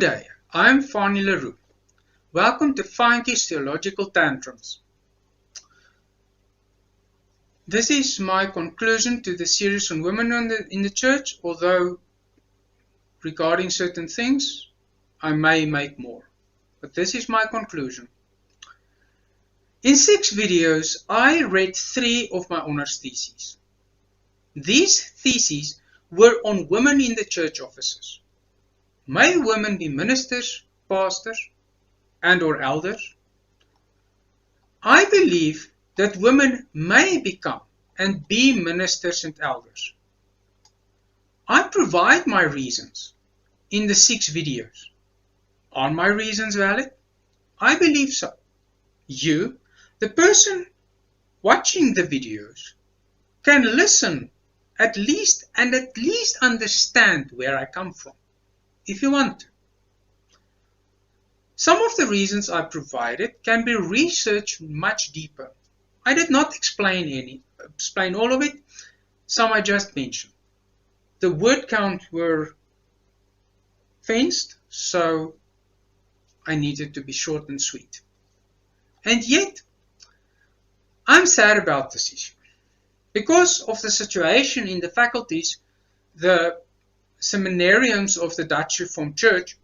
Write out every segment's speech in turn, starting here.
day, I'm Fanny Leroux. Welcome to Fanky's Theological Tantrums. This is my conclusion to the series on women in the church, although regarding certain things, I may make more. But this is my conclusion. In 6 videos, I read 3 of my honours theses. These theses were on women in the church offices. May women be ministers, pastors, and or elders? I believe that women may become and be ministers and elders. I provide my reasons in the 6 videos. Are my reasons valid? I believe so. You, the person watching the videos, can listen at least understand where I come from, if you want to. Some of the reasons I provided can be researched much deeper. I did not explain all of it. Some I just mentioned. The word count were fenced, so I needed to be short and sweet. And yet, I'm sad about this issue. Because of the situation in the faculties, the seminariums of the Dutch Reformed Church,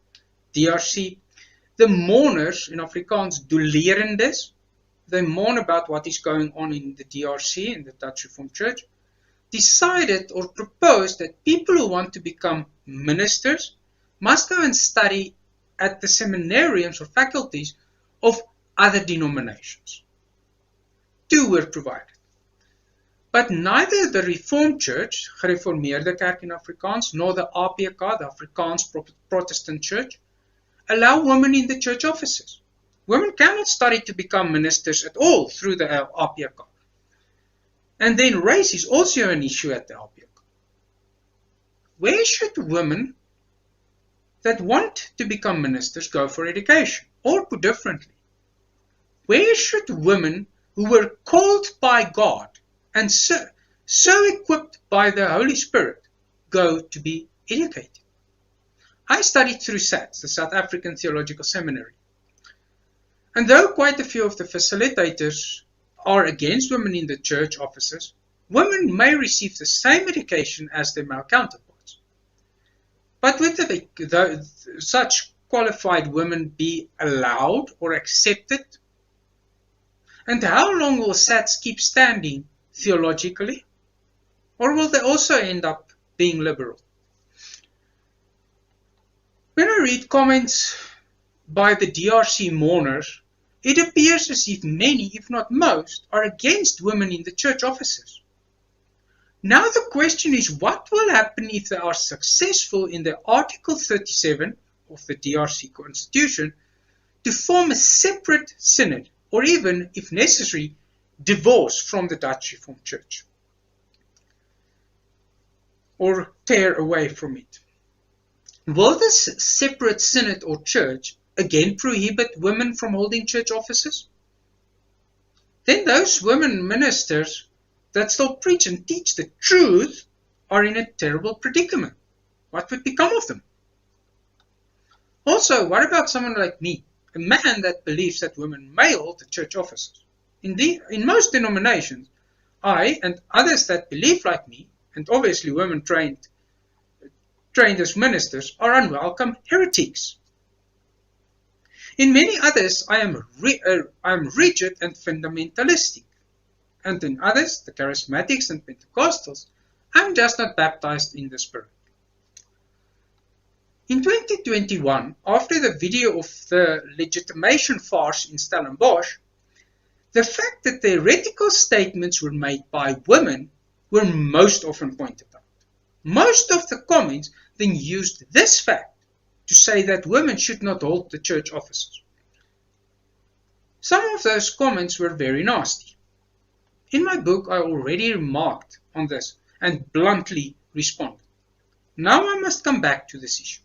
DRC, the mourners, in Afrikaans, doelerendes, they mourn about what is going on in the DRC, in the Dutch Reformed Church, decided or proposed that people who want to become ministers must go and study at the seminariums or faculties of other denominations. 2 were provided. But neither the Reformed Church, Gereformeerde Kerk in Afrikaans, nor the APK, the Afrikaans Protestant Church, allow women in the church offices. Women cannot study to become ministers at all through the APK. And then race is also an issue at the APK. Where should women that want to become ministers go for education? Or put differently, where should women who were called by God and so equipped by the Holy Spirit go to be educated? I studied through SATS, the South African Theological Seminary. And though quite a few of the facilitators are against women in the church offices, women may receive the same education as their male counterparts. But would such qualified women be allowed or accepted? And how long will SATS keep standing theologically? Or will they also end up being liberal? When I read comments by the DRC mourners, it appears as if many, if not most, are against women in the church offices. Now the question is, what will happen if they are successful in the Article 37 of the DRC Constitution to form a separate synod, or even, if necessary, divorce from the Dutch Reformed Church, or tear away from it? Will this separate synod or church again prohibit women from holding church offices? Then those women ministers that still preach and teach the truth are in a terrible predicament. What would become of them? Also, what about someone like me, a man that believes that women may hold the church offices? Indeed, in most denominations, I and others that believe like me, and obviously women trained as ministers, are unwelcome heretics. In many others, I am rigid and fundamentalistic. And in others, the charismatics and Pentecostals, I am just not baptized in the Spirit. In 2021, after the video of the legitimation farce in Stellenbosch, the fact that the heretical statements were made by women were most often pointed out. Most of the comments then used this fact to say that women should not hold the church offices. Some of those comments were very nasty. In my book, I already remarked on this and bluntly responded. Now I must come back to this issue.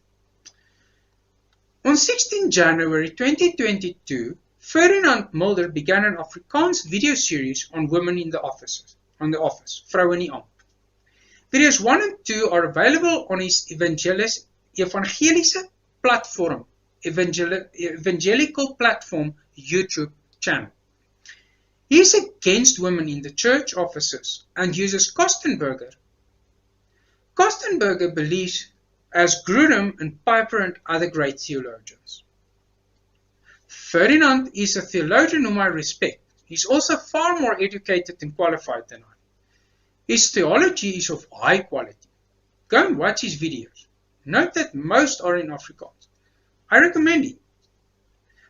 On 16 January 2022, Ferdinand Mulder began an Afrikaans video series on women in the office, Vrou in die Amp. Videos 1 and 2 are available on his Evangeliese platform, evangelical platform YouTube channel. He is against women in the church offices and uses Kostenberger. Kostenberger believes as Grudem and Piper and other great theologians. Ferdinand is a theologian whom I respect. He's also far more educated and qualified than I. His theology is of high quality. Go and watch his videos. Note that most are in Afrikaans. I recommend it.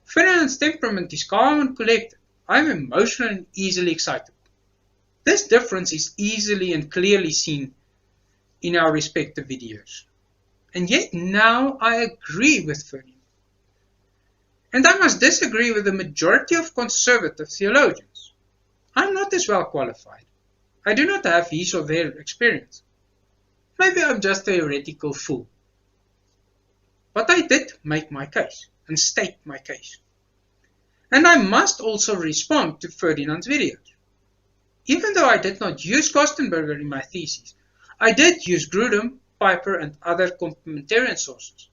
Ferdinand's temperament is calm and collected. I am emotional and easily excitable. This difference is easily and clearly seen in our respective videos. And yet now I agree with Ferdinand. And I must disagree with the majority of conservative theologians. I am not as well qualified. I do not have his or their experience. Maybe I'm just a heretical fool. But I did make my case and state my case. And I must also respond to Ferdinand's videos. Even though I did not use Kostenberger in my thesis, I did use Grudem, Piper and other complementarian sources.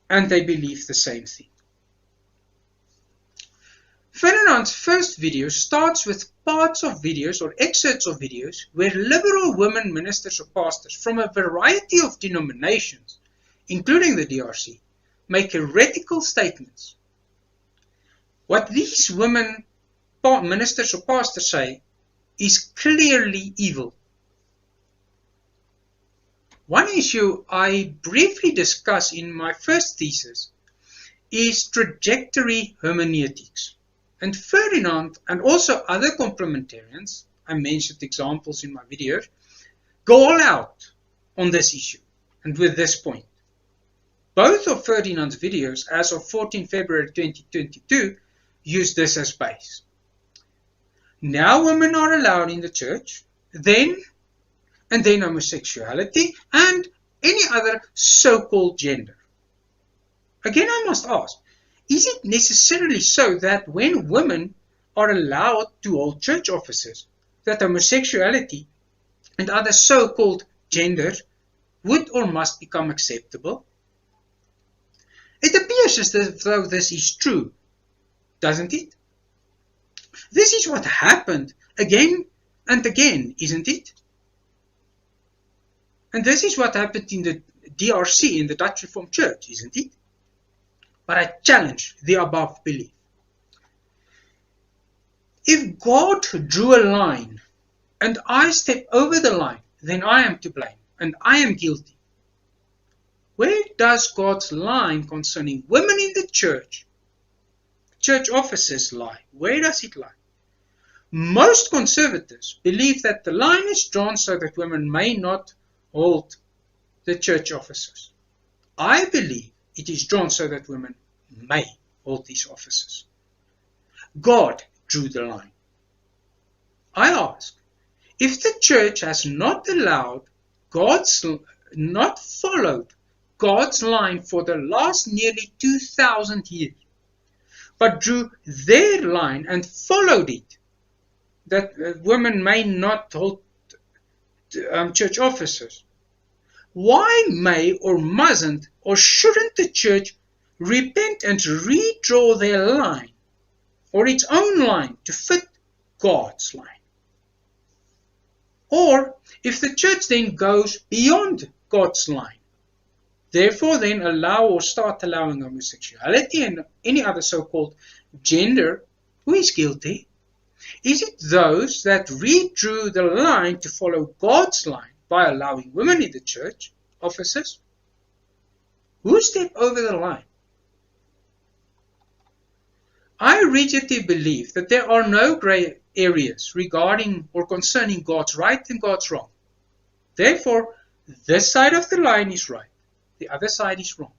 And they believe the same thing. Ferdinand's first video starts with parts of videos or excerpts of videos where liberal women ministers or pastors from a variety of denominations, including the DRC, make heretical statements. What these women ministers or pastors say is clearly evil. One issue I briefly discuss in my first thesis is trajectory hermeneutics. And Ferdinand and also other complementarians, I mentioned examples in my videos, go all out on this issue and with this point. Both of Ferdinand's videos as of 14 February 2022 use this as base. Now women are allowed in the church, then homosexuality and any other so-called gender. Again, I must ask, is it necessarily so that when women are allowed to hold church offices, that homosexuality and other so-called genders would or must become acceptable? It appears as though this is true, doesn't it? This is what happened again and again, isn't it? And this is what happened in the DRC, in the Dutch Reformed Church, isn't it? But I challenge the above belief. If God drew a line and I step over the line, then I am to blame and I am guilty. Where does God's line concerning women in the church offices lie? Where does it lie? Most conservatives believe that the line is drawn so that women may not hold the church offices. I believe it is drawn so that women may hold these offices. God drew the line. I ask, if the church has not followed God's line for the last nearly 2,000 years, but drew their line and followed it, that women may not hold church offices, why may or mustn't or shouldn't the church repent and redraw their line or its own line to fit God's line? Or if the church then goes beyond God's line, therefore then allow or start allowing homosexuality and any other so-called gender, who is guilty? Is it those that redrew the line to follow God's line by allowing women in the church offices? Who stepped over the line? I rigidly believe that there are no grey areas regarding or concerning God's right and God's wrong. Therefore, this side of the line is right, the other side is wrong.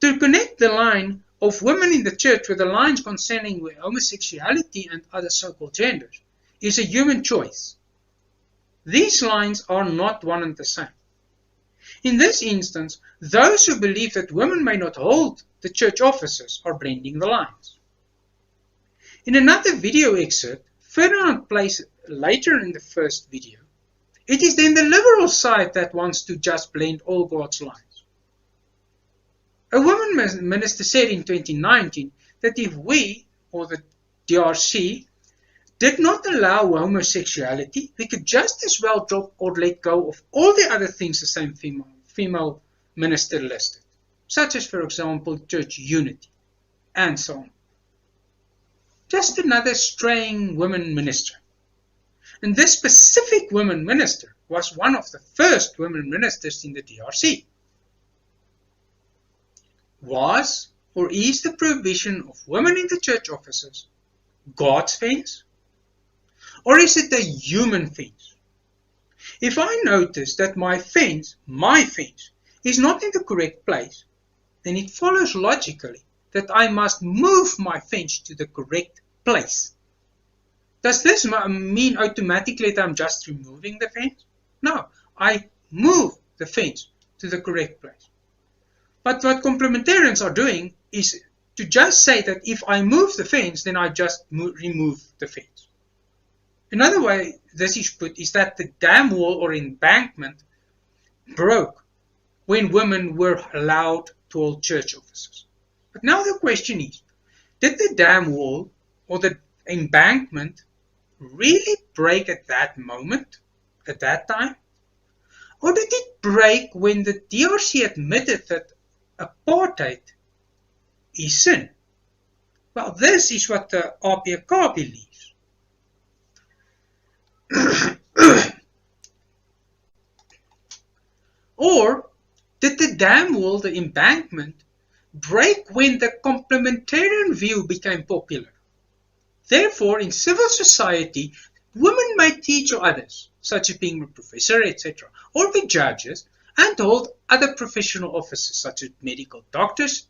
To connect the line of women in the church with the lines concerning homosexuality and other so-called genders is a human choice. These lines are not one and the same. In this instance, those who believe that women may not hold the church offices are blending the lines. In another video excerpt, Ferdinand plays later in the first video, it is then the liberal side that wants to just blend all God's lines. A woman minister said in 2019 that if we, or the DRC, did not allow homosexuality, we could just as well drop or let go of all the other things the same female minister listed, such as, for example, church unity, and so on. Just another straying woman minister. And this specific woman minister was one of the first women ministers in the DRC. Was or is the prohibition of women in the church offices God's fence? Or is it a human fence? If I notice that my fence, is not in the correct place, then it follows logically that I must move my fence to the correct place. Does this mean automatically that I'm just removing the fence? No, I move the fence to the correct place. But what complementarians are doing is to just say that if I move the fence, then I just remove the fence. Another way this is put is that the dam wall or embankment broke when women were allowed to hold church offices. But now the question is, did the dam wall or the embankment really break at that moment, at that time? Or did it break when the DRC admitted that apartheid is sin? Well, this is what the RPK believes. Or did the dam wall, the embankment, break when the complementarian view became popular? Therefore, in civil society, women may teach others, such as being a professor, etc., or be judges, and hold other professional offices, such as medical doctors,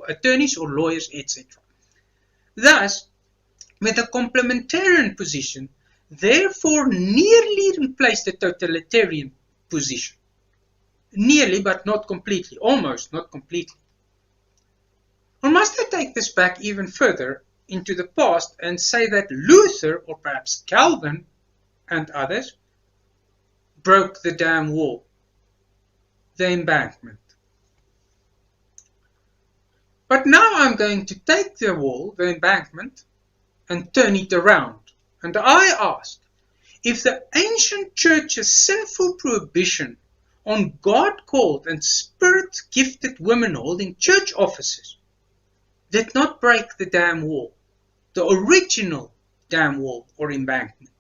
attorneys or lawyers, etc. Thus, with a complementarian position, therefore nearly replaced the totalitarian position. Nearly, but not completely, almost not completely. Or must I take this back even further into the past and say that Luther, or perhaps Calvin and others, broke the dam wall, the embankment? But now I'm going to take the wall, the embankment, and turn it around. And I ask, if the ancient church's sinful prohibition on God-called and spirit-gifted women holding church offices did not break the dam wall, the original dam wall or embankment.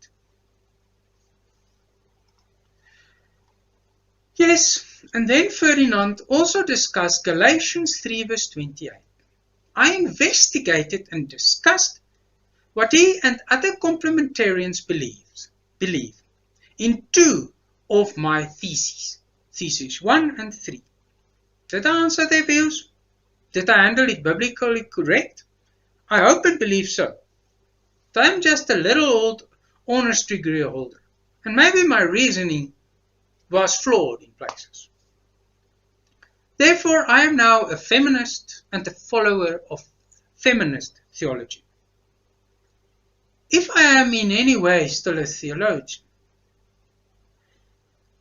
Yes, and then Ferdinand also discussed Galatians 3 verse 28. I investigated and discussed what he and other complementarians believe in two of my theses, theses 1 and 3. Did I answer their views? Did I handle it biblically correct? I hope and believe so. But I'm just a little old honors degree holder, and maybe my reasoning was flawed in places. Therefore, I am now a feminist and a follower of feminist theology. If I am in any way still a theologian.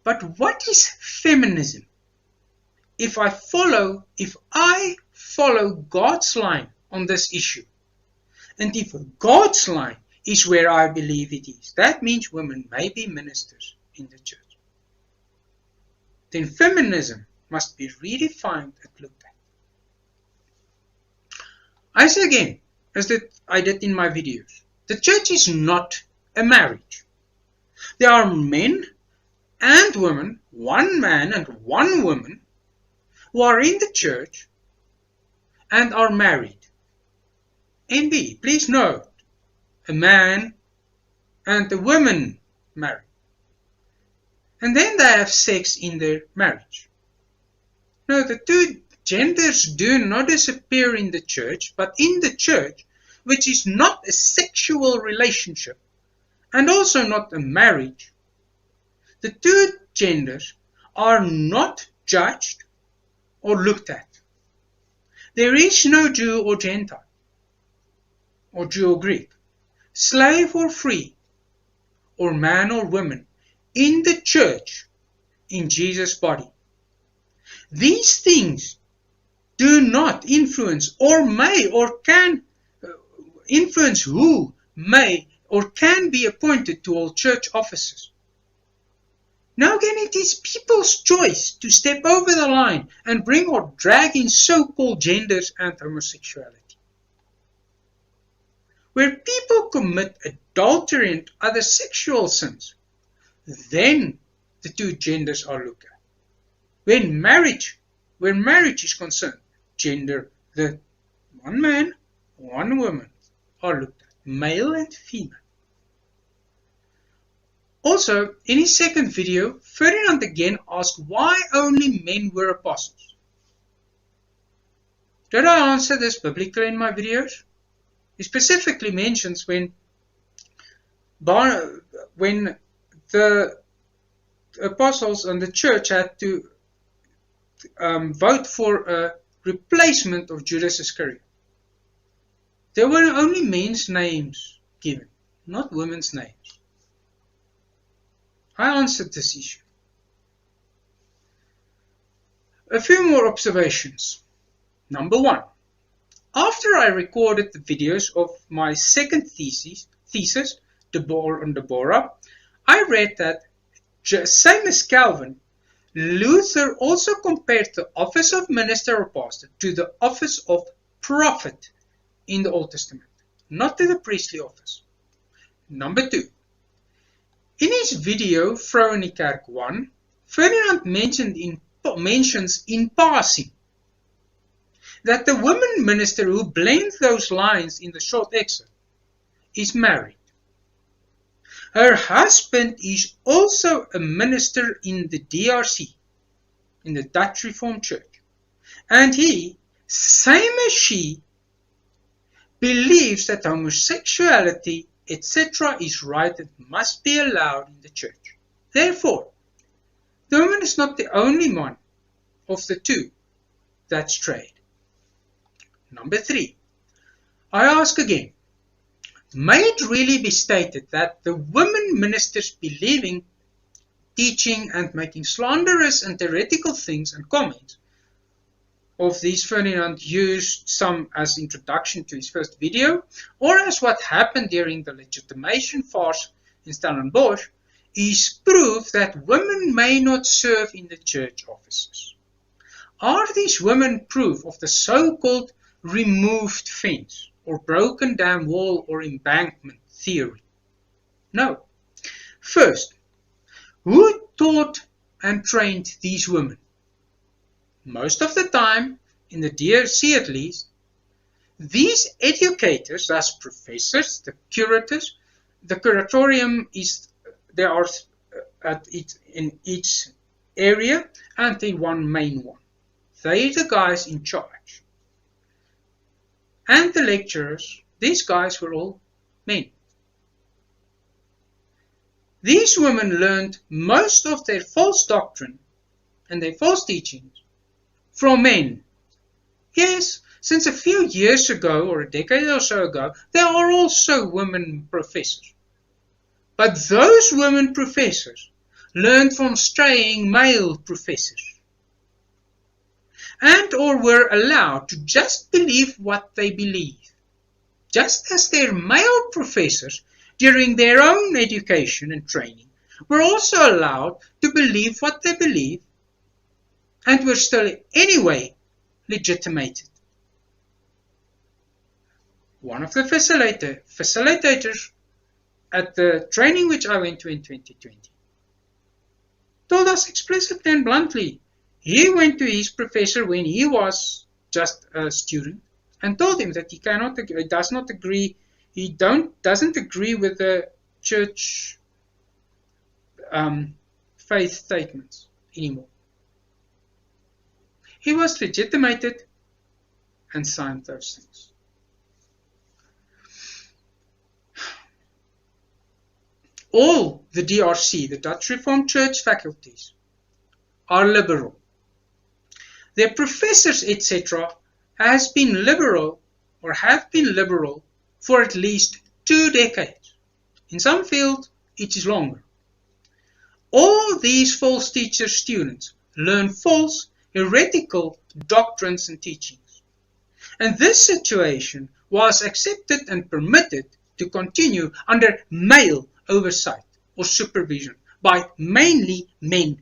But what is feminism? If I follow God's line on this issue, and if God's line is where I believe it is, that means women may be ministers in the church. Then feminism must be redefined and looked at. I say again, as I did in my videos, the church is not a marriage. There are men and women, one man and one woman, who are in the church and are married. NB, please note, a man and a woman married. And then they have sex in their marriage. No, the two genders do not disappear in the church, but in the church, which is not a sexual relationship and also not a marriage, the two genders are not judged or looked at. There is no Jew or Gentile, or Jew or Greek, slave or free, or man or woman in the church, in Jesus' body. These things do not influence or may or can influence who may or can be appointed to all church offices. Now again, it is people's choice to step over the line and bring or drag in so-called genders and homosexuality. Where people commit adultery and other sexual sins, then the two genders are looked at. Where marriage is concerned, gender, the one man, one woman are looked at, male and female. Also, in his second video, Ferdinand again asked why only men were apostles. Did I answer this biblically in my videos? He specifically mentions when the apostles and the church had to vote for a replacement of Judas Iscariot. There were only men's names given, not women's names. I answered this issue. A few more observations. Number one. After I recorded the videos of my second thesis on Deborah, I read that, same as Calvin, Luther also compared the office of minister or pastor to the office of prophet in the Old Testament, not to the priestly office. Number two. In his video, Vrouwen in die Kerk 1, Ferdinand mentions in passing that the woman minister who blends those lines in the short excerpt is married. Her husband is also a minister in the DRC, in the Dutch Reformed Church, and he, same as she, believes that homosexuality, etc. is right and must be allowed in the church. Therefore, the woman is not the only one of the two that's strayed. Number three, I ask again, may it really be stated that the women ministers believing, teaching and making slanderous and heretical things and comments of these Ferdinand used some as introduction to his first video, or as what happened during the legitimation farce in Stellenbosch, is proof that women may not serve in the church offices? Are these women proof of the so-called removed fence or broken down wall or embankment theory? No. First, who taught and trained these women? Most of the time, in the DRC at least, these educators, as professors, the curators, the curatorium is there are in each area and in one main one. They are the guys in charge. And the lecturers, these guys were all men. These women learned most of their false doctrine and their false teachings from men. Yes, since a few years ago, or a decade or so ago, there are also women professors. But those women professors learned from straying male professors, and or were allowed to just believe what they believe, just as their male professors during their own education and training were also allowed to believe what they believe, and were still anyway legitimated. One of the facilitators at the training which I went to in 2020 told us explicitly and bluntly, he went to his professor when he was just a student and told him that he doesn't agree with the church faith statements anymore. He was legitimated and signed those things. All the DRC, the Dutch Reformed Church faculties, are liberal. Their professors, etc., have been liberal for at least 2 decades. In some fields, it is longer. All these false teacher students learn false, heretical doctrines and teachings. And this situation was accepted and permitted to continue under male oversight or supervision by mainly men.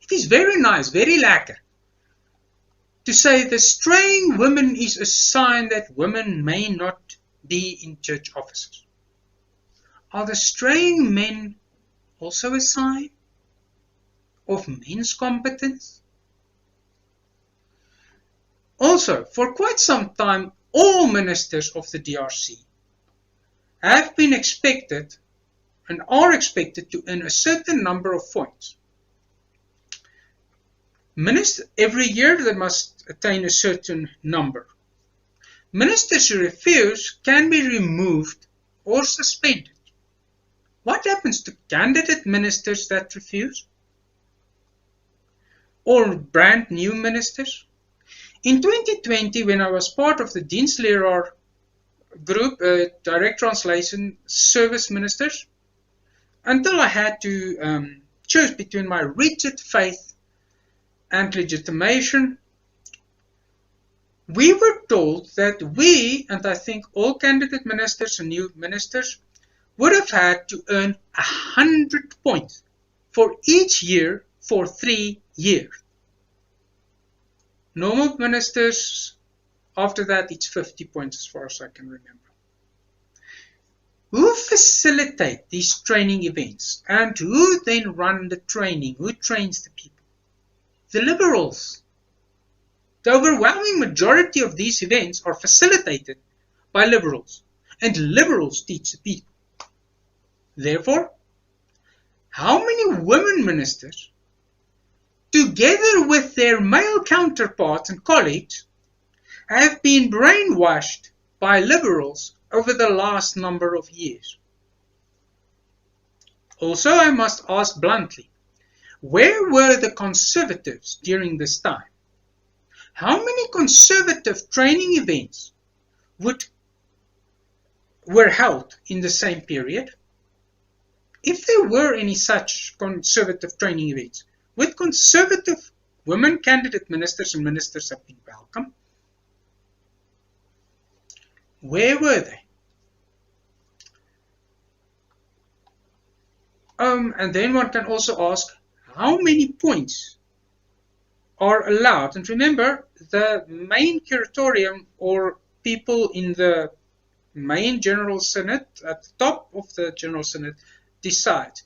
It is very nice, very lekker, to say the straying women is a sign that women may not be in church offices. Are the straying men also a sign of men's competence? Also, for quite some time, all ministers of the DRC have been expected and are expected to earn a certain number of points. Every year they must attain a certain number. Ministers who refuse can be removed or suspended. What happens to candidate ministers that refuse? Or brand new ministers? In 2020, when I was part of the Dienstleraar group, direct translation service ministers, until I had to choose between my rigid faith and legitimation, we were told that we, and I think all candidate ministers and new ministers, would have had to earn 100 points for each year for 3 years. Normal ministers, after that, it's 50 points as far as I can remember. Who facilitate these training events and who then run the training? Who trains the people? The liberals. The overwhelming majority of these events are facilitated by liberals, and liberals teach the people. Therefore, how many women ministers, together with their male counterparts and colleagues, have been brainwashed by liberals over the last number of years? Also, I must ask bluntly, where were the conservatives during this time? How many conservative training events were held in the same period? If there were any such conservative training events, would conservative women candidate ministers and ministers have been welcome? Where were they? And then one can also ask, how many points are allowed? And remember, the main curatorium, or people in the main General Synod, at the top of the General Synod, decide,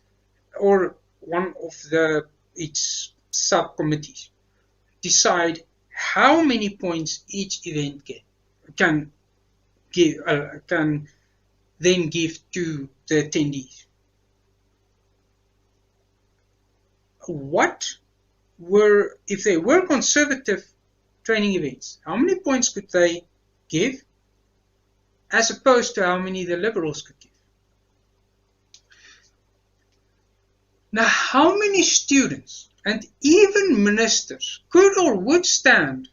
or one of its subcommittees decide how many points each event can then give to the attendees. If they were conservative training events, how many points could they give as opposed to how many the liberals could give? Now, how many students and even ministers could or would stand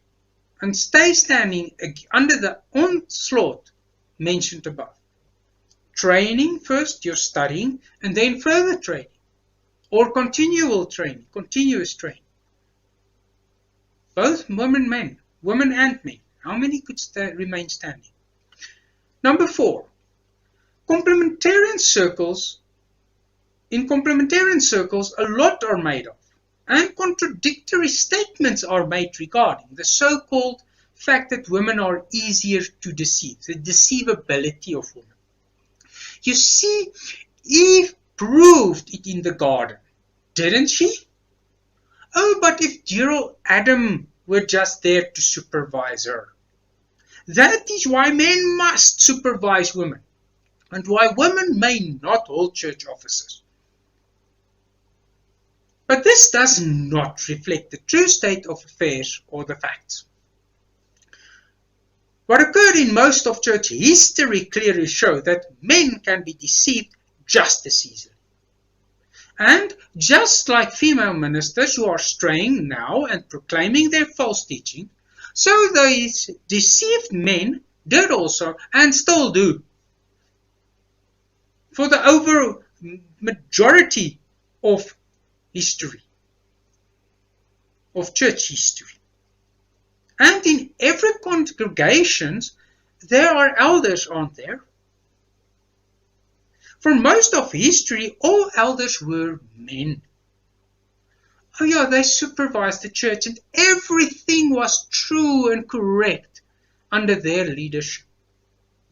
and stay standing under the onslaught mentioned above? Training first, you're studying, and then further training, or continuous training. Both women and men. How many could remain standing? Number 4, complementarian circles. In complementarian circles, a lot are made of, and contradictory statements are made regarding the so-called fact that women are easier to deceive, the deceivability of women. You see, Eve proved it in the garden, didn't she? Oh, but if dear Adam were just there to supervise her. That is why men must supervise women, and why women may not hold church offices. But this does not reflect the true state of affairs or the facts. What occurred in most of church history clearly shows that men can be deceived just as easily. And just like female ministers who are straying now and proclaiming their false teaching, so these deceived men did also and still do. For the over majority of history, of church history. And in every congregation, there are elders, aren't there? For most of history, all elders were men. Oh yeah, they supervised the church and everything was true and correct under their leadership,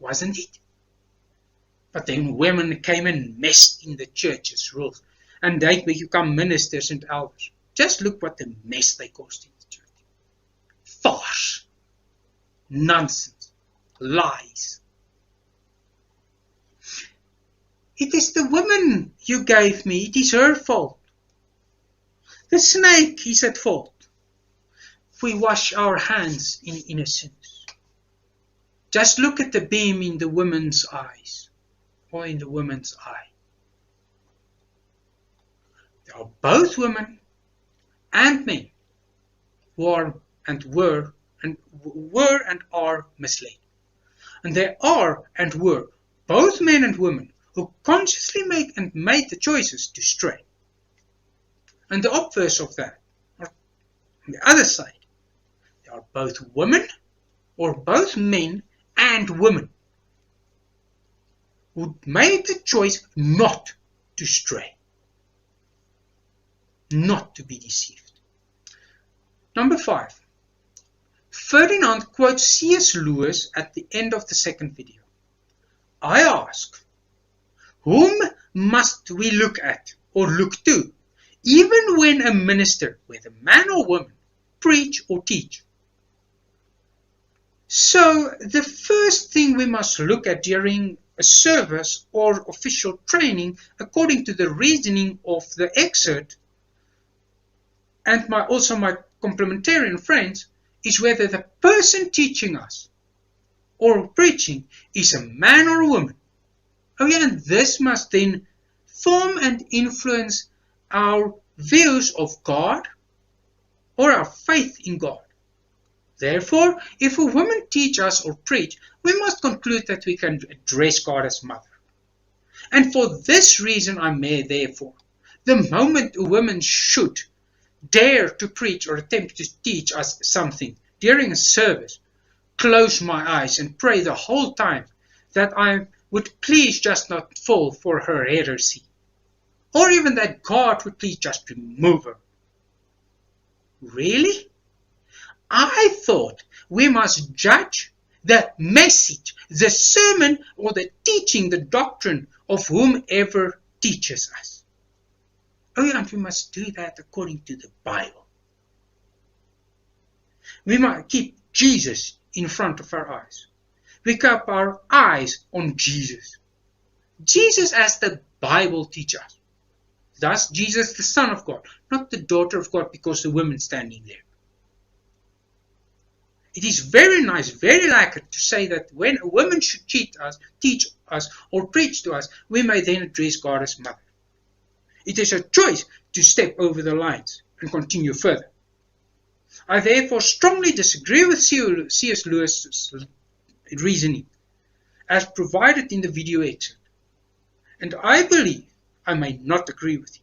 wasn't it? But then women came and messed in the church's rules, and they become ministers and elders. Just look what the mess they caused in the church. Farce, nonsense, lies. It is the woman you gave me, it is her fault. The snake is at fault. We wash our hands in innocence. Just look at the beam in the woman's eyes, or in the woman's eye. They are both women and men who are and were and are misled. And there are and were both men and women who consciously made the choices to stray. And the obverse of that, or on the other side, they are both women or both men and women who made the choice not to stray, not to be deceived. Number 5. Ferdinand quotes C.S. Lewis at the end of the second video. I ask, whom must we look at or look to, even when a minister, whether man or woman, preach or teach? So the first thing we must look at during a service or official training, according to the reasoning of the excerpt, and also my complementarian friends, is whether the person teaching us or preaching is a man or a woman. Oh yeah, and this must then form and influence our views of God or our faith in God. Therefore, if a woman teach us or preach, we must conclude that we can address God as mother. And for this reason therefore, the moment a woman should dare to preach or attempt to teach us something during a service, close my eyes and pray the whole time that I would please just not fall for her heresy, or even that God would please just remove her. Really? I thought we must judge the message, the sermon, or the teaching, the doctrine of whomever teaches us. Oh yeah, and we must do that according to the Bible. We must keep Jesus in front of our eyes. We keep our eyes on Jesus. Jesus as the Bible teaches us. Thus, Jesus the Son of God, not the daughter of God because the woman standing there. It is very nice, very accurate to say that when a woman should teach us, or preach to us, we may then address God as mother. It is a choice to step over the lines and continue further. I therefore strongly disagree with C.S. Lewis's reasoning as provided in the video excerpt, and I believe I may not agree with you.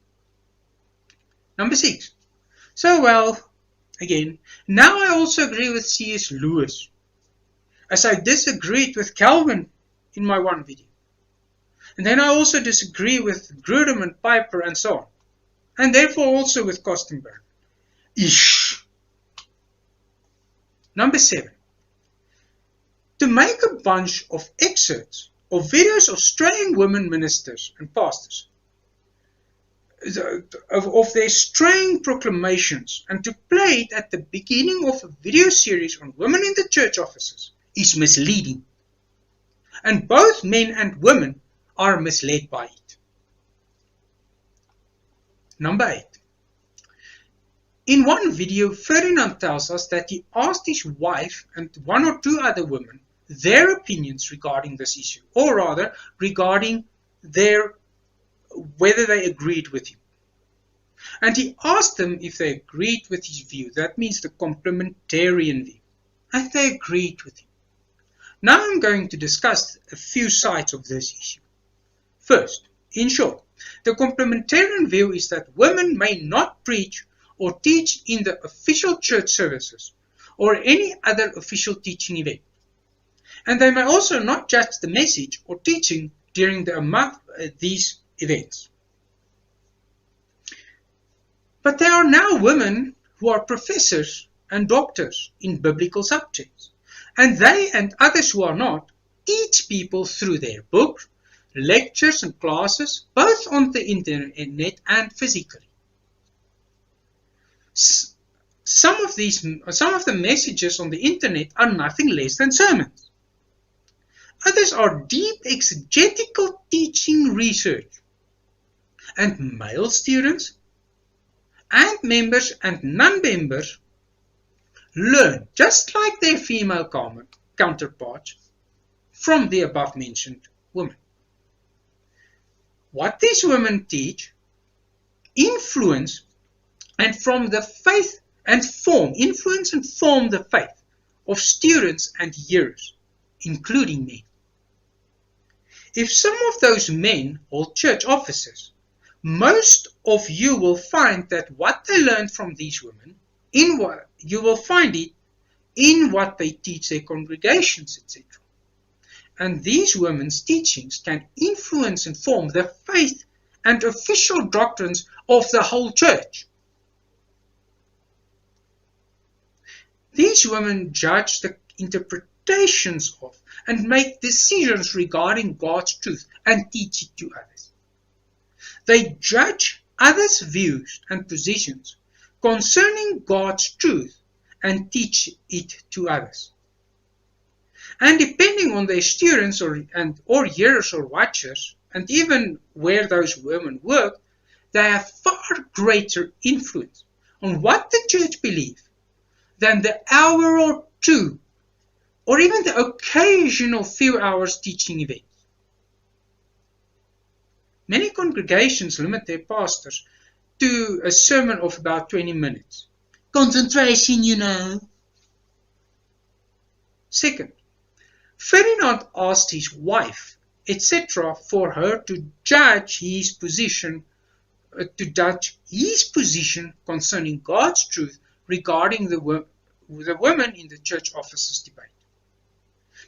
Number 6. Again, now I also agree with C.S. Lewis, as I disagreed with Calvin in my one video. And then I also disagree with Grudem and Piper and so on. And therefore also with Kostenberg. Number 7. To make a bunch of excerpts of videos of straying women ministers and pastors, of their straying proclamations, and to play it at the beginning of a video series on women in the church offices is misleading. And both men and women are misled by it. Number 8. In one video, Ferdinand tells us that he asked his wife and 1 or 2 other women their opinions regarding this issue, or rather regarding whether they agreed with him. And he asked them if they agreed with his view. That means the complementarian view. And they agreed with him. Now I'm going to discuss a few sides of this issue. First, in short, the complementarian view is that women may not preach or teach in the official church services or any other official teaching event. And they may also not judge the message or teaching during these events. But there are now women who are professors and doctors in biblical subjects, and they and others who are not teach people through their books, lectures and classes, both on the internet and physically. Some of the messages on the internet are nothing less than sermons. Others are deep exegetical teaching research, and male students and members and non-members learn, just like their female counterparts, from the above-mentioned women. What these women teach influence and form the faith of students and hearers, including men. If some of those men hold church offices, most of you will find that what they learned from these women, you will find it in what they teach their congregations, etc. And these women's teachings can influence and form the faith and official doctrines of the whole church. These women judge the interpretations of and make decisions regarding God's truth and teach it to others. They judge others' views and positions concerning God's truth and teach it to others. And depending on their students or hearers or watchers, and even where those women work, they have far greater influence on what the church believes than the hour or two, or even the occasional few hours teaching events. Many congregations limit their pastors to a sermon of about 20 minutes. Concentration, you know. Second, Ferdinand asked his wife, etc., for her to judge his position concerning God's truth regarding the women in the church offices debate.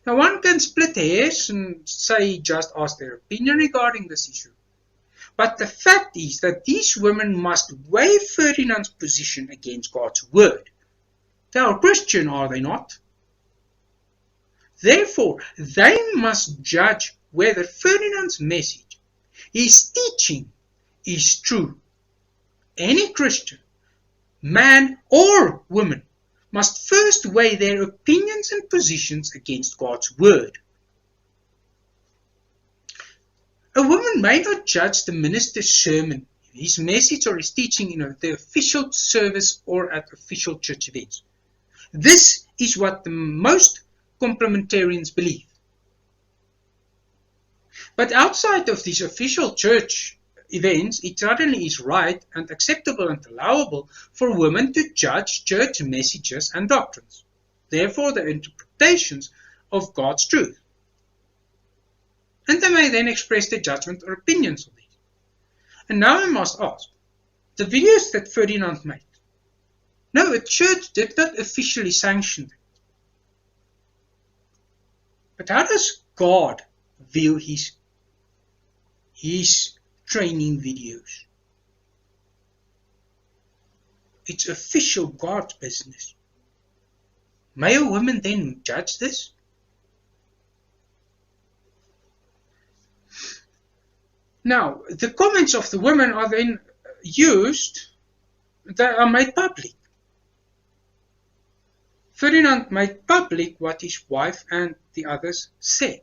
Now, one can split hairs and say just ask their opinion regarding this issue. But the fact is that these women must weigh Ferdinand's position against God's word. They are Christian, are they not? Therefore, they must judge whether Ferdinand's message, his teaching, is true. Any Christian, man or woman, must first weigh their opinions and positions against God's word. A woman may not judge the minister's sermon, his message or his teaching in the official service or at official church events. This is what the most complementarians believe. But outside of these official church events, it certainly is right and acceptable and allowable for women to judge church messages and doctrines, therefore the interpretations of God's truth. And they may then express their judgment or opinions on these. And now I must ask, the videos that Ferdinand made, no, a church did not officially sanction them. But how does God view his training videos? It's official God's business. May a woman then judge this? Now, the comments of the women are then they are made public. Ferdinand made public what his wife and the others said.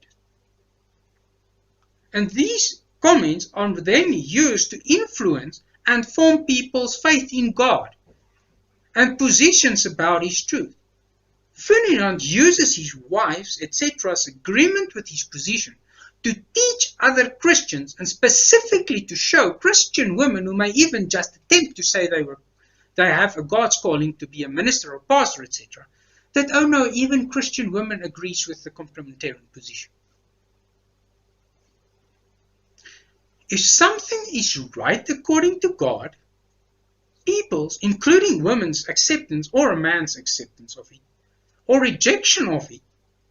And these comments are then used to influence and form people's faith in God and positions about his truth. Ferdinand uses his wife's, etc.'s agreement with his position to teach other Christians, and specifically to show Christian women who may even just attempt to say they have a God's calling to be a minister or pastor, etc., that, oh no, even Christian women agrees with the complementarian position. If something is right according to God, people's, including women's acceptance or a man's acceptance of it, or rejection of it,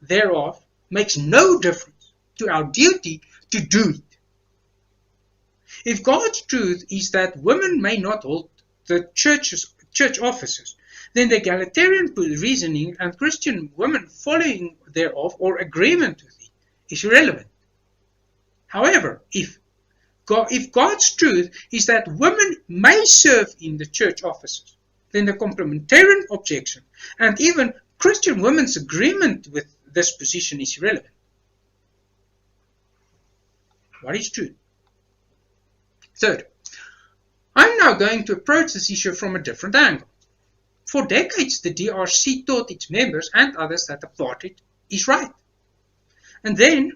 thereof, makes no difference to our duty to do it. If God's truth is that women may not hold the church offices, then the egalitarian reasoning and Christian women following thereof or agreement with it is irrelevant. However, if God's truth is that women may serve in the church offices, then the complementarian objection and even Christian women's agreement with this position is irrelevant. What is truth? Third, I'm now going to approach this issue from a different angle. For decades, the DRC taught its members and others that apartheid is right. And then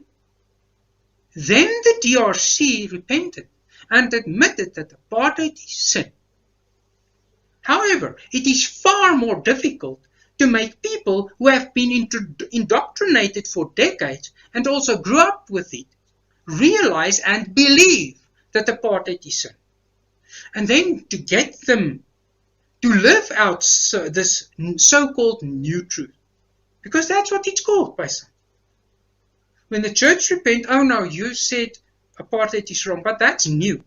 the DRC repented and admitted that apartheid is sin. However, it is far more difficult to make people who have been indoctrinated for decades and also grew up with it realize and believe that apartheid is sin. And then to get them to live out this so-called new truth. Because that's what it's called by some. When the church repent, oh no, you said apartheid is wrong, but that's new.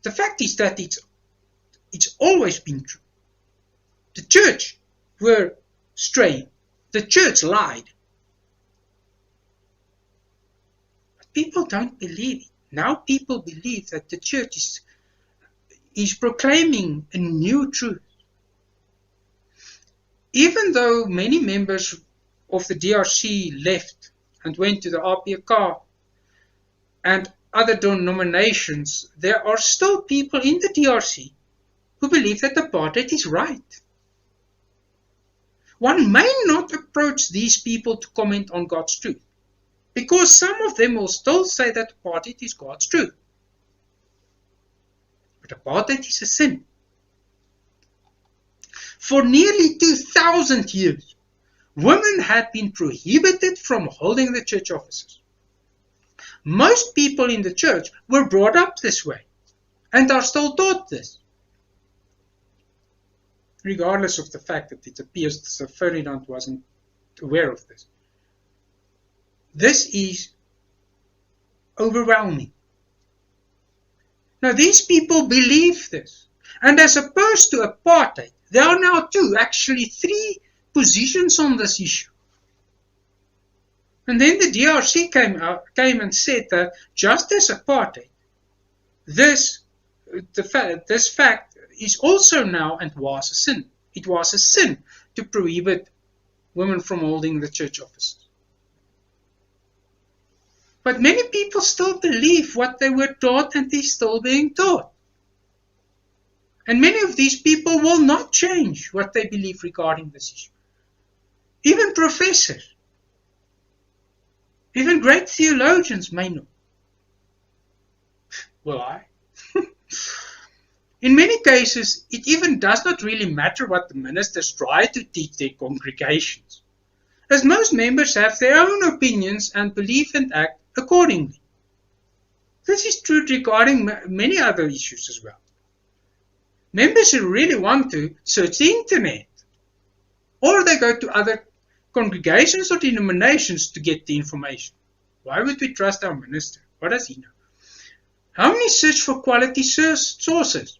The fact is that it's always been true. The church were straying. The church lied. But people don't believe it. Now people believe that the church is proclaiming a new truth. Even though many members of the DRC left and went to the RPK and other denominations, there are still people in the DRC who believe that apartheid is right. One may not approach these people to comment on God's truth, because some of them will still say that apartheid is God's truth. But apartheid is a sin. For nearly 2,000 years, women had been prohibited from holding the church offices. Most people in the church were brought up this way and are still taught this, regardless of the fact that it appears that Sir Ferdinand wasn't aware of this. This is overwhelming. Now these people believe this, and as opposed to apartheid, there are now actually three positions on this issue. And then the DRC came and said that just as apartheid, this fact is also now and was a sin. It was a sin to prohibit women from holding the church offices. But many people still believe what they were taught and they're still being taught. And many of these people will not change what they believe regarding this issue. Even professors, even great theologians may not. Will I? In many cases, it even does not really matter what the ministers try to teach their congregations, as most members have their own opinions and believe and act accordingly. This is true regarding many other issues as well. Members who really want to search the internet, or they go to other congregations or denominations to get the information. Why would we trust our minister? What does he know? How many search for quality sources?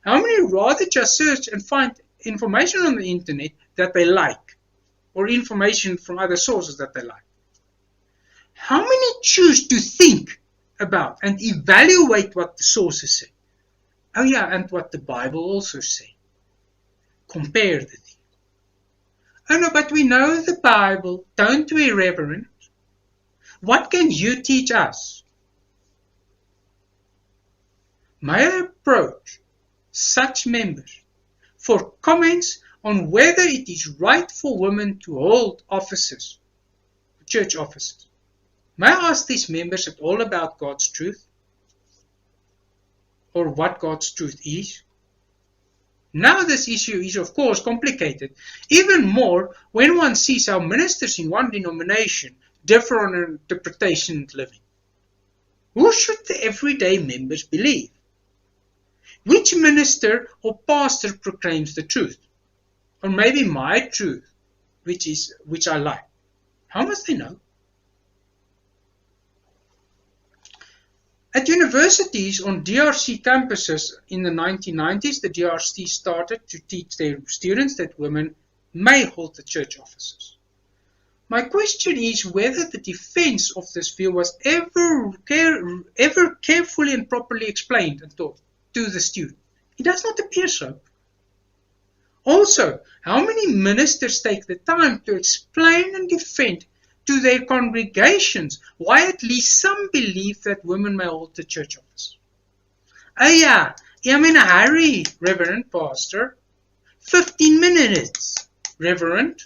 How many rather just search and find information on the internet that they like, or information from other sources that they like? How many choose to think about and evaluate what the sources say? Oh yeah, and what the Bible also says. Compare the things. Oh no, but we know the Bible. Don't be irreverent. What can you teach us? May I approach such members for comments on whether it is right for women to hold offices, church offices? May I ask these members at all about God's truth? Or what God's truth is? Now this issue is of course complicated, even more when one sees how ministers in one denomination differ on interpretation and living. Who should the everyday members believe? Which minister or pastor proclaims the truth? Or maybe my truth, which I like. How must they know? At universities on DRC campuses in the 1990s, the DRC started to teach their students that women may hold the church offices. My question is whether the defense of this view was ever carefully and properly explained and taught to the student. It does not appear so. Also, how many ministers take the time to explain and defend to their congregations why at least some believe that women may hold the church office? Oh yeah, I'm in a hurry, Reverend Pastor. 15 minutes, Reverend.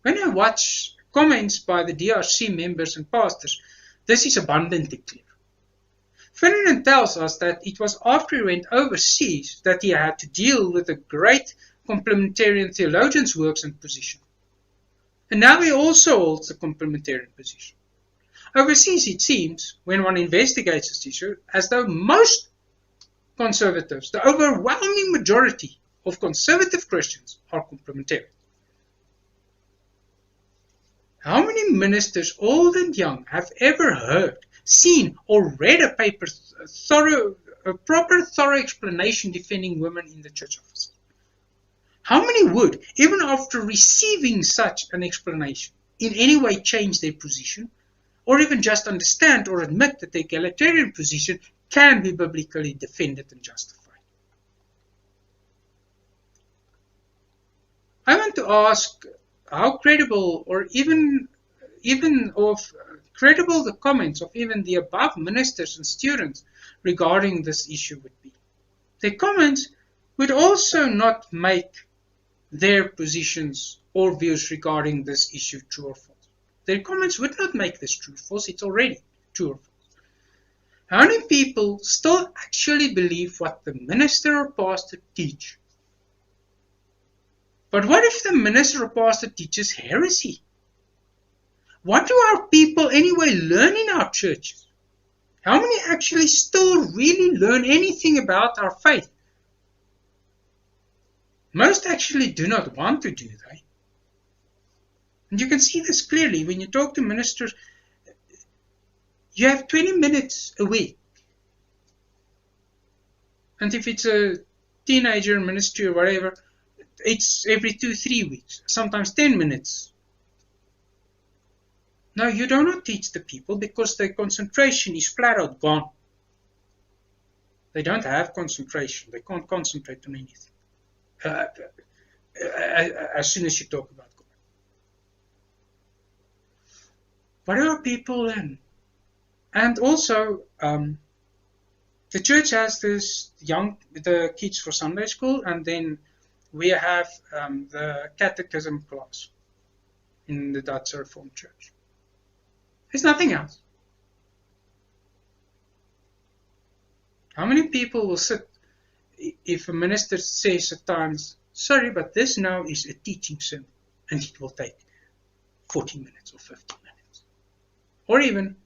When I watch comments by the DRC members and pastors, this is abundantly clear. Ferdinand tells us that it was after he went overseas that he had to deal with the great complementarian theologian's works and position. And now he also holds the complementarian position. Overseas, it seems, when one investigates this issue, as though most conservatives, the overwhelming majority of conservative Christians, are complementarian. How many ministers, old and young, have ever heard, seen, or read a proper, thorough explanation defending women in the church office? How many would, even after receiving such an explanation, in any way change their position, or even just understand or admit that the egalitarian position can be biblically defended and justified? I want to ask how credible, or even credible the comments of even the above ministers and students regarding this issue would be. Their comments would also not make their positions or views regarding this issue true or false. Their comments would not make this true or false, it's already true or false. How many people still actually believe what the minister or pastor teach? But what if the minister or pastor teaches heresy? What do our people anyway learn in our churches? How many actually still really learn anything about our faith? Most actually do not want to, do they? And you can see this clearly when you talk to ministers. You have 20 minutes a week. And if it's a teenager ministry or whatever, it's every 2-3 weeks, sometimes 10 minutes. Now, you do not teach the people because their concentration is flat out gone. They don't have concentration. They can't concentrate on anything. As soon as you talk about God. What do our people learn? And also, the church has the kids for Sunday school, and then we have the catechism class in the Dutch Reformed Church. There's nothing else. How many people will sit if a minister says at times, sorry, but this now is a teaching sermon, and it will take 40 minutes or 50 minutes. Or even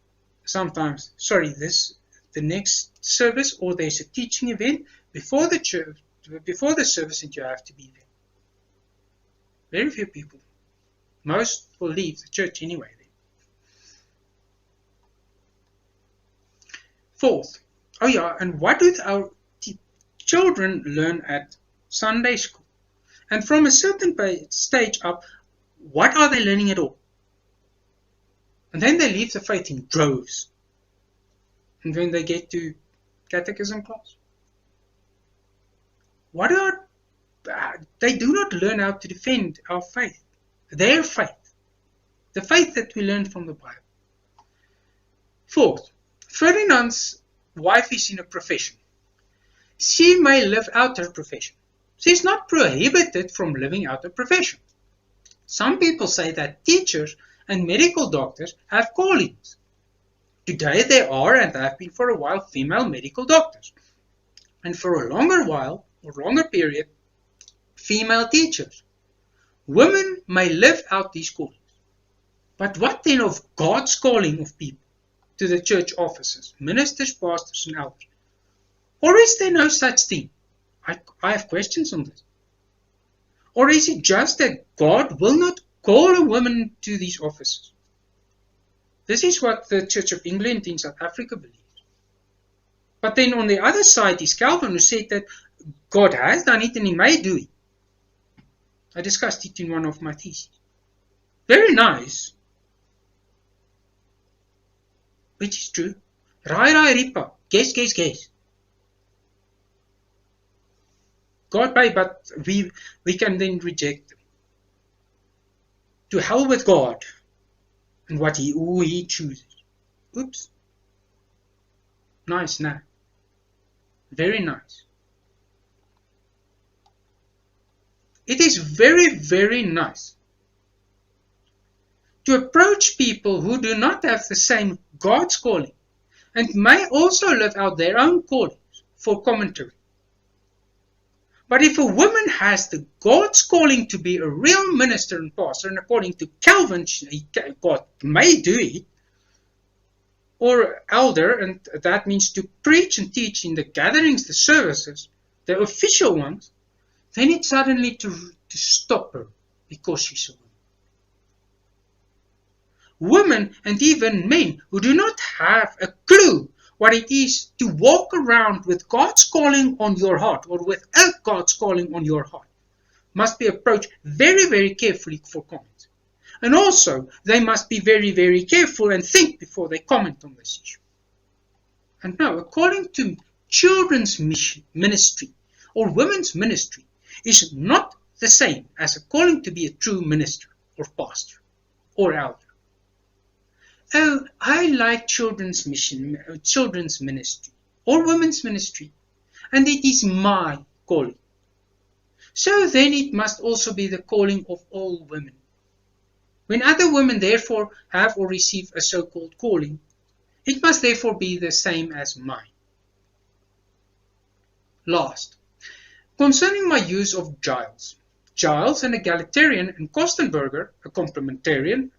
sometimes, sorry, the next service, or there's a teaching event before the church, before the service, and you have to be there. Very few people. Most will leave the church anyway. Fourth, and what do our children learn at Sunday school? And from a certain stage up, what are they learning at all? And then they leave the faith in droves. And when they get to catechism class, they do not learn how to defend our faith, their faith, the faith that we learn from the Bible. Fourth, Ferdinand's wife is in a profession. She may live out her profession. She is not prohibited from living out her profession. Some people say that teachers and medical doctors have callings. Today there are, and have been for a while, female medical doctors. And for a longer while, or longer period, female teachers. Women may live out these callings. But what then of God's calling of people to the church offices, ministers, pastors, and elders? Or is there no such thing? I have questions on this. Or is it just that God will not call a woman to these offices? This is what the Church of England in South Africa believes. But then on the other side is Calvin, who said that God has done it and he may do it. I discussed it in one of my theses. Very nice. Which is true. Rai rai ripa. Guess. God may, but we can then reject them. To hell with God and who he chooses. Oops. Nice, nah. Very nice. It is very, very nice to approach people who do not have the same God's calling and may also live out their own callings for commentary. But if a woman has the God's calling to be a real minister and pastor, and according to Calvin, God may do it, or elder, and that means to preach and teach in the gatherings, the services, the official ones, then it's suddenly to stop her because she's a woman. Women and even men who do not have a clue what it is to walk around with God's calling on your heart or without God's calling on your heart must be approached very, very carefully for comments. And also, they must be very, very careful and think before they comment on this issue. And now, according to children's ministry or women's ministry, is not the same as a calling to be a true minister or pastor or elder. Oh, I like children's ministry or women's ministry, and it is my calling. So then it must also be the calling of all women. When other women therefore have or receive a so-called calling, it must therefore be the same as mine. Last, concerning my use of Giles, an egalitarian, and Kostenberger, a complementarian,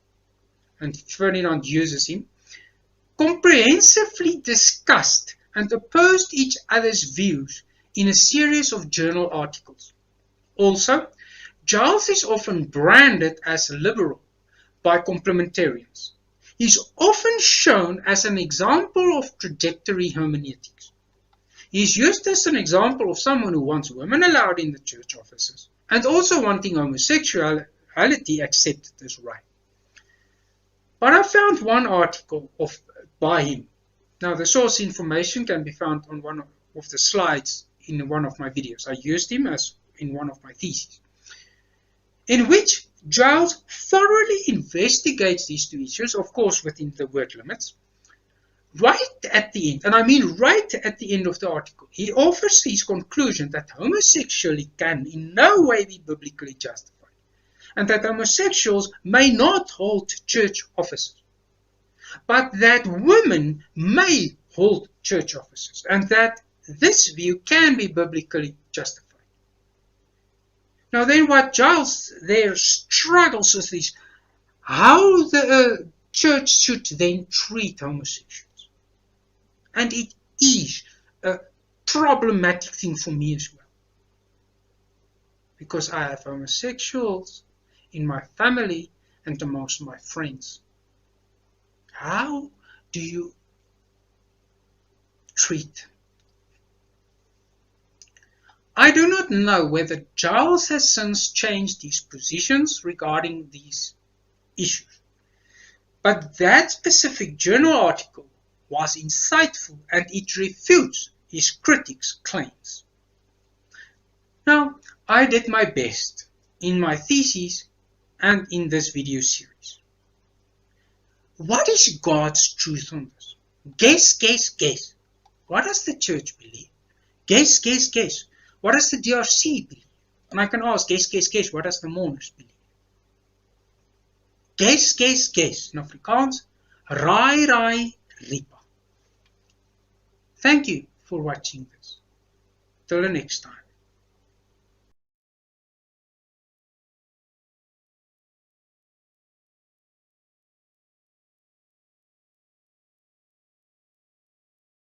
and Ferdinand uses him, comprehensively discussed and opposed each other's views in a series of journal articles. Also, Giles is often branded as liberal by complementarians. He is often shown as an example of trajectory hermeneutics. He is used as an example of someone who wants women allowed in the church offices and also wanting homosexuality accepted as right. But I found one article by him. Now, the source information can be found on one of the slides in one of my videos. I used him as in one of my theses, in which Giles thoroughly investigates these two issues, of course within the word limits. Right at the end, and I mean right at the end of the article, he offers his conclusion that homosexuality can in no way be biblically justified, and that homosexuals may not hold church offices, but that women may hold church offices, and that this view can be biblically justified. Now then, what Giles there struggles with is how the church should then treat homosexuals. And it is a problematic thing for me as well, because I have homosexuals in my family and amongst my friends. How do you treat? I do not know whether Giles has since changed his positions regarding these issues, but that specific journal article was insightful and it refutes his critics' claims. Now, I did my best in my thesis and in this video series. What is God's truth on this? Guess. What does the church believe? Guess. What does the DRC believe? And I can ask, guess. What does the mourners believe? Guess. In Afrikaans, rai ripa. Thank you for watching this. Till the next time.